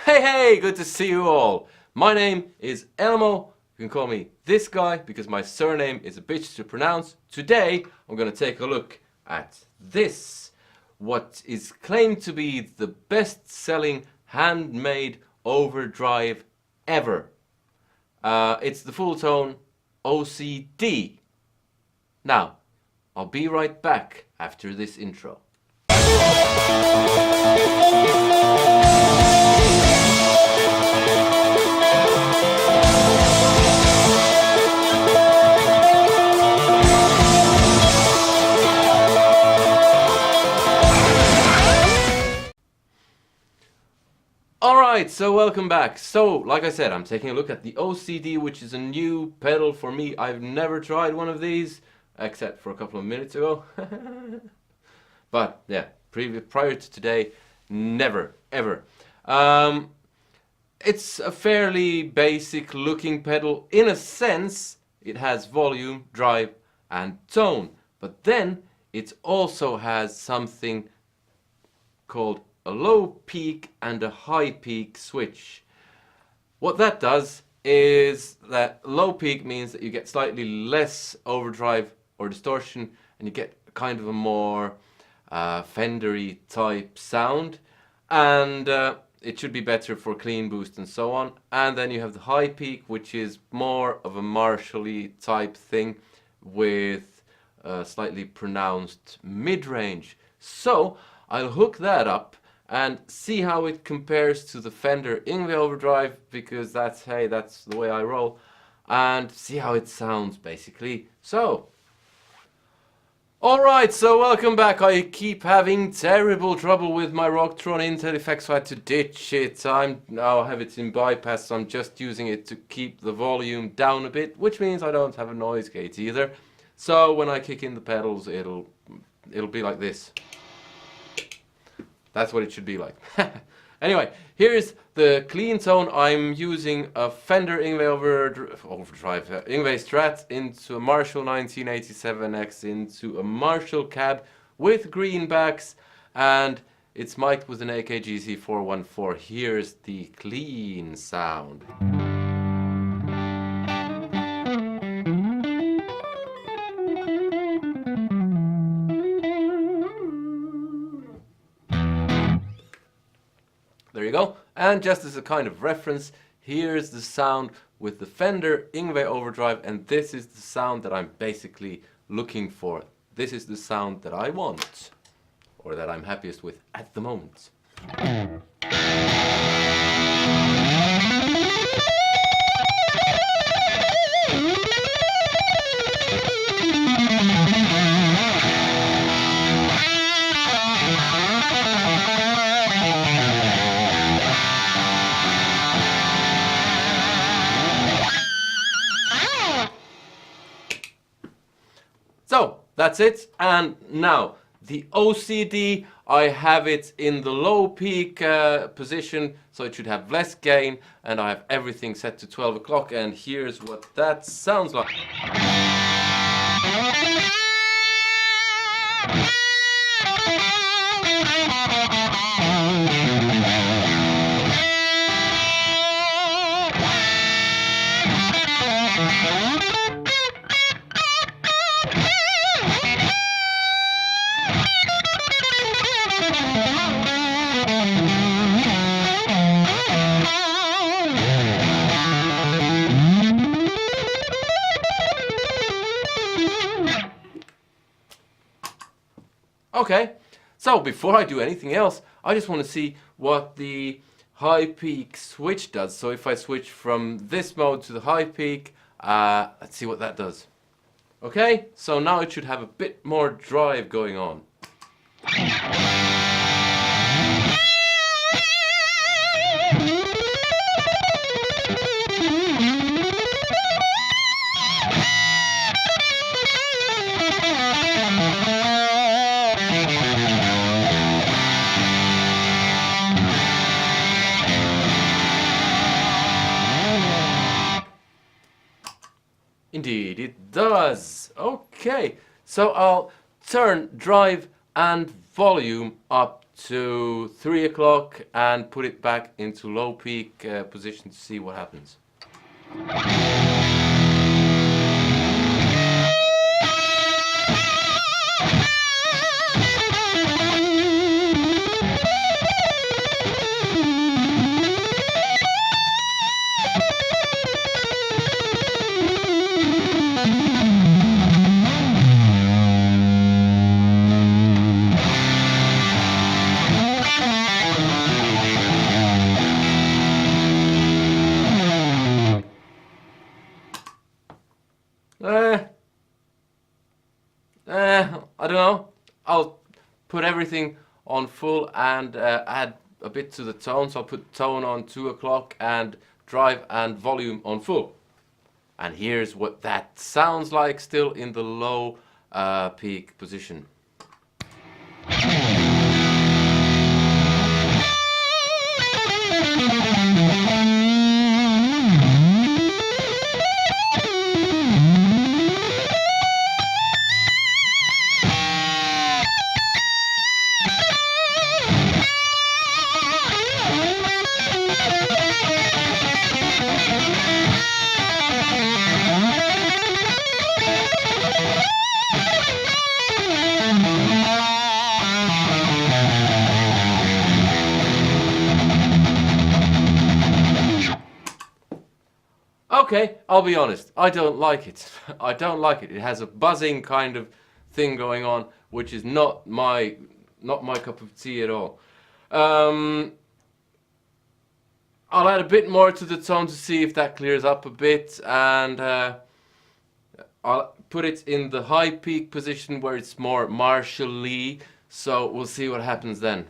Hey, good to see you all. My name is Elmo. You can call me this guy because my surname is a bitch to pronounce. Today, I'm going to take a look at this. What is claimed to be the best-selling handmade overdrive ever. It's the Fulltone OCD. Now, I'll be right back after this intro. Alright, so welcome back. So, like I said, I'm taking a look at the OCD, which is a new pedal for me. I've never tried one of these, except for a couple of minutes ago. But, yeah, prior to today, never, ever. It's a fairly basic looking pedal. In a sense, it has volume, drive, and tone. But then, it also has something called a low peak and a high peak switch. What that does is that low peak means that you get slightly less overdrive or distortion and you get kind of a more Fendery type sound, and it should be better for clean boost and so on. And then you have the high peak, which is more of a Marshall-y type thing with slightly pronounced mid-range. So I'll hook that up and see how it compares to the Fender Ingve Overdrive, because that's the way I roll, and see how it sounds basically. So, alright, so welcome back. I keep having terrible trouble with my Rocktron Intel effects, so I had to ditch it. I now have it in bypass, so I'm just using it to keep the volume down a bit, which means I don't have a noise gate either. So when I kick in the pedals, it'll be like this. That's what it should be like. Anyway, here's the clean tone. I'm using a Fender Ingve Overdrive, Ingve Strat into a Marshall 1987X into a Marshall cab with greenbacks, and it's mic'd with an AKG Z414. Here's the clean sound. There you go. And just as a kind of reference, here's the sound with the Fender Ingve Overdrive, and this is the sound that I'm basically looking for. This is the sound that I want, or that I'm happiest with at the moment. So, that's it. And now, the OCD, I have it in the low peak position, so it should have less gain, and I have everything set to 12 o'clock, and here's what that sounds like. Okay, so before I do anything else, I just want to see what the high peak switch does. So if I switch from this mode to the high peak, let's see what that does. Okay, so now it should have a bit more drive going on. Indeed, it does. Okay, so I'll turn drive and volume up to 3 o'clock and put it back into low peak position to see what happens. I don't know. I'll put everything on full and add a bit to the tone. So I'll put tone on 2 o'clock and drive and volume on full. And here's what that sounds like still in the low peak position. Okay, I'll be honest, I don't like it. I don't like it. It has a buzzing kind of thing going on, which is not my cup of tea at all. I'll add a bit more to the tone to see if that clears up a bit, and I'll put it in the high peak position where it's more Marshall-y, so we'll see what happens then.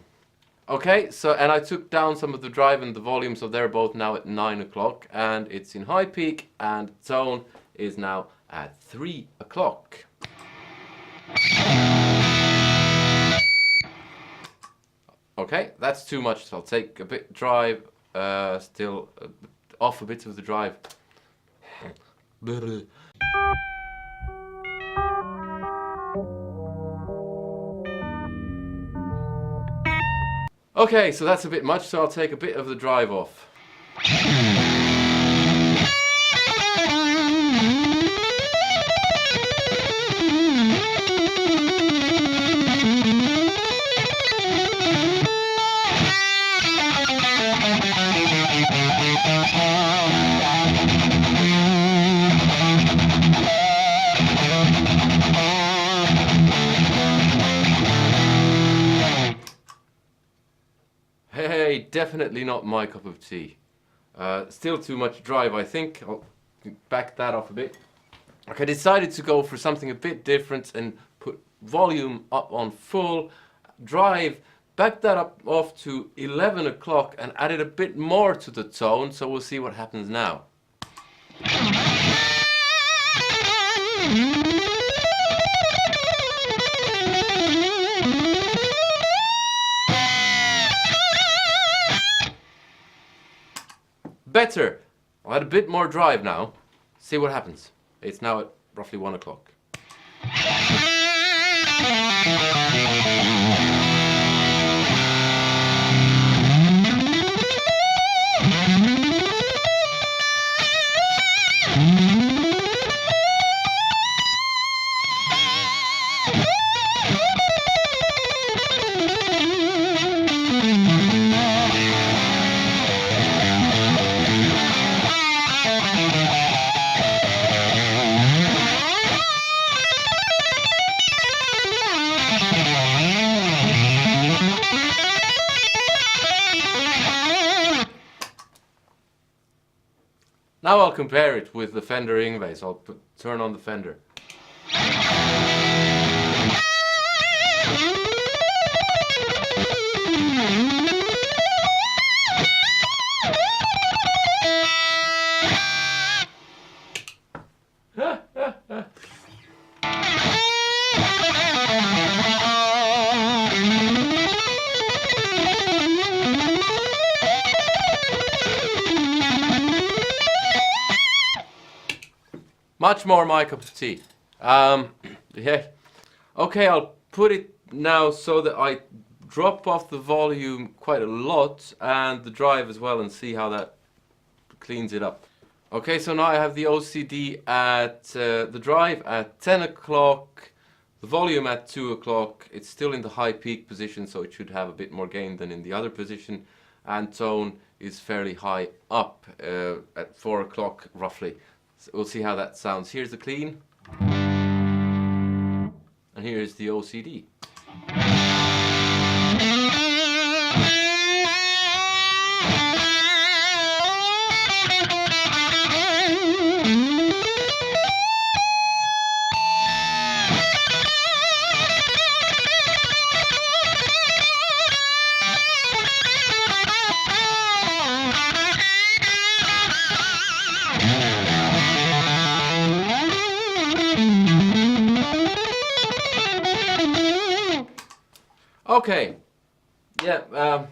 Okay, so, and I took down some of the drive and the volume, so they're both now at 9 o'clock, and it's in high peak, and tone is now at 3 o'clock. Okay, that's too much, so I'll take a bit drive, still off a bit of the drive. Okay, so that's a bit much, so I'll take a bit of the drive off. Hey, definitely not my cup of tea. Still too much drive, I think. I'll back that off a bit. Okay, I decided to go for something a bit different and put volume up on full, drive, back that up off to 11 o'clock and added a bit more to the tone, so we'll see what happens now. Better. I'll add a bit more drive now. See what happens. It's now at roughly 1 o'clock. Now I'll compare it with the Fender Yngwie, so I'll turn on the Fender. Much more my cup of tea. Yeah. Okay, I'll put it now so that I drop off the volume quite a lot and the drive as well, and see how that cleans it up. Okay, so now I have the OCD at the drive at 10 o'clock, the volume at 2 o'clock. It's still in the high peak position, so it should have a bit more gain than in the other position, and tone is fairly high up at 4 o'clock roughly. So we'll see how that sounds. Here's the clean, and here's the OCD. Okay, yeah,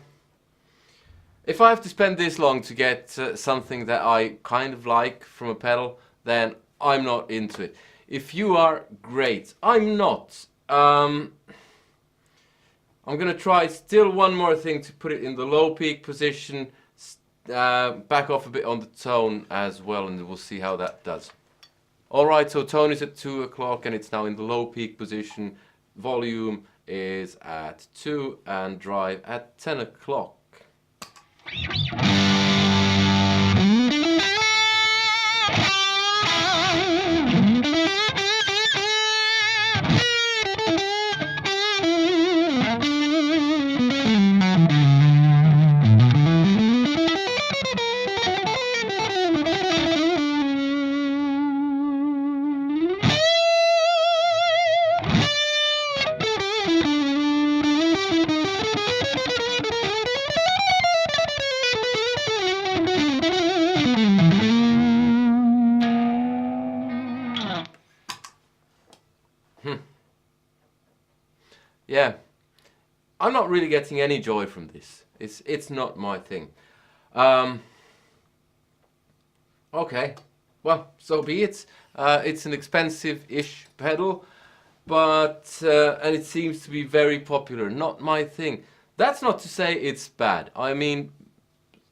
if I have to spend this long to get something that I kind of like from a pedal, then I'm not into it. If you are, great. I'm not. I'm gonna try still one more thing to put it in the low peak position, back off a bit on the tone as well, and we'll see how that does. Alright, so tone is at 2 o'clock and it's now in the low peak position. Volume is at 2 and drive at 10 o'clock. Yeah, I'm not really getting any joy from this. It's not my thing. Okay, well, so be it. It's an expensive-ish pedal, but and it seems to be very popular. Not my thing. That's not to say it's bad. I mean,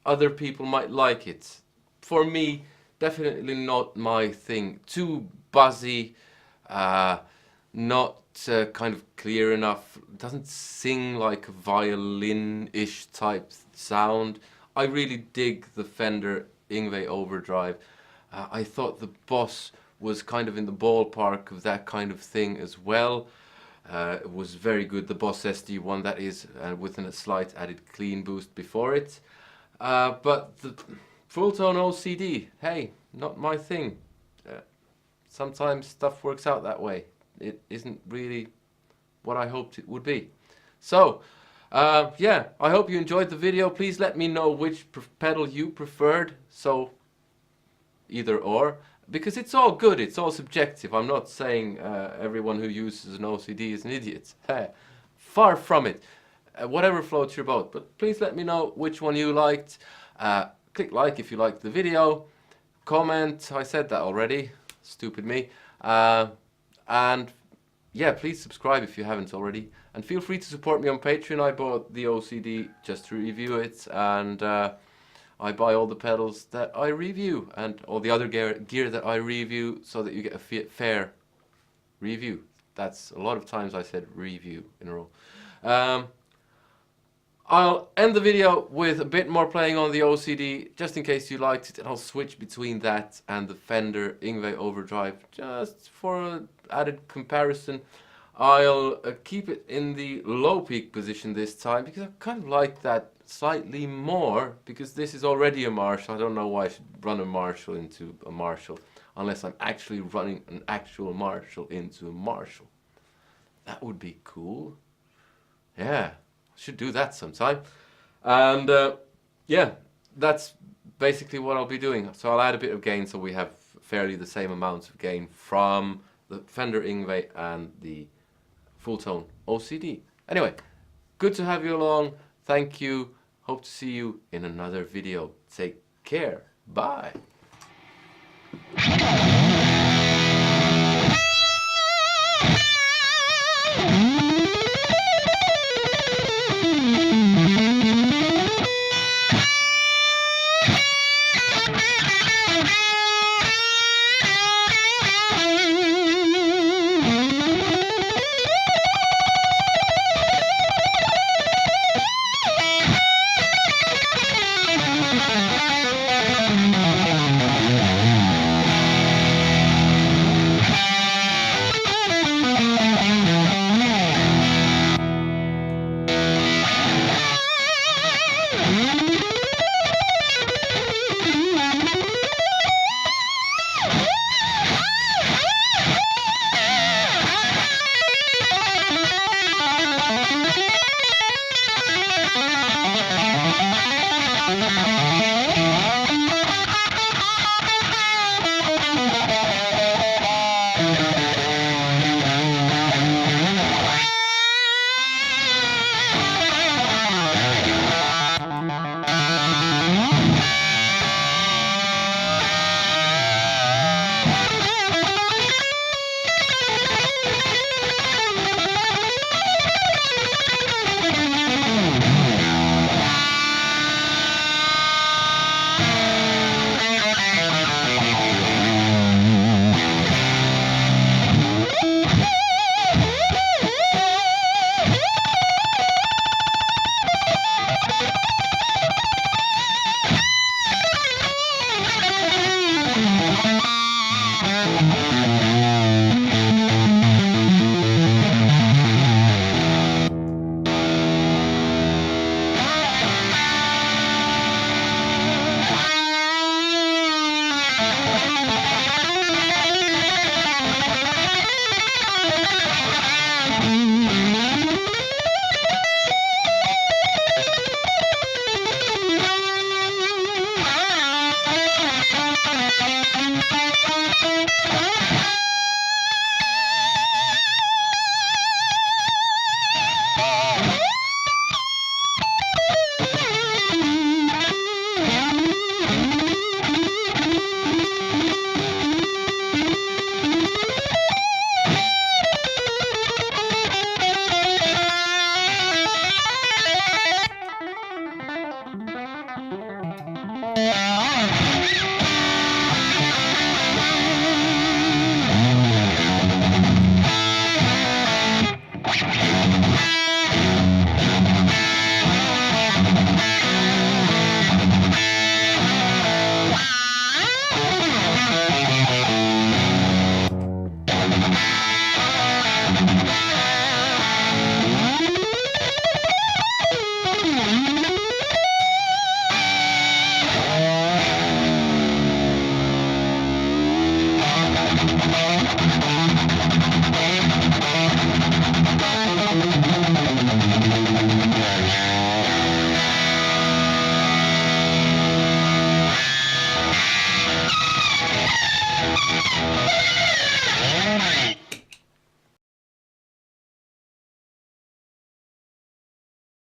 other people might like it. For me, definitely not my thing. Too buzzy, not kind of clear enough, doesn't sing like a violin-ish type sound. I really dig the Fender Yngwie Overdrive. I thought the Boss was kind of in the ballpark of that kind of thing as well. It was very good, the Boss SD1 that is, with a slight added clean boost before it. But the Fulltone OCD, hey, not my thing. Sometimes stuff works out that way. It isn't really what I hoped it would be. So, yeah, I hope you enjoyed the video. Please let me know which pedal you preferred. So, either or, because it's all good, it's all subjective. I'm not saying everyone who uses an OCD is an idiot. Far from it. Whatever floats your boat. But please let me know which one you liked. Click like if you liked the video. Comment, I said that already. Stupid me. And yeah, please subscribe if you haven't already. And feel free to support me on Patreon. I bought the OCD just to review it, and I buy all the pedals that I review and all the other gear that I review, so that you get a fair review. That's a lot of times I said review in a row. I'll end the video with a bit more playing on the OCD, just in case you liked it, and I'll switch between that and the Fender Yngwie Overdrive, just for an added comparison. I'll keep it in the low peak position this time, because I kind of like that slightly more, because this is already a Marshall. I don't know why I should run a Marshall into a Marshall, unless I'm actually running an actual Marshall into a Marshall. That would be cool. Yeah. Should do that sometime. And yeah, that's basically what I'll be doing. So I'll add a bit of gain so we have fairly the same amounts of gain from the Fender Yngwie and the Fulltone OCD. Anyway, good to have you along. Thank you. Hope to see you in another video. Take care. Bye.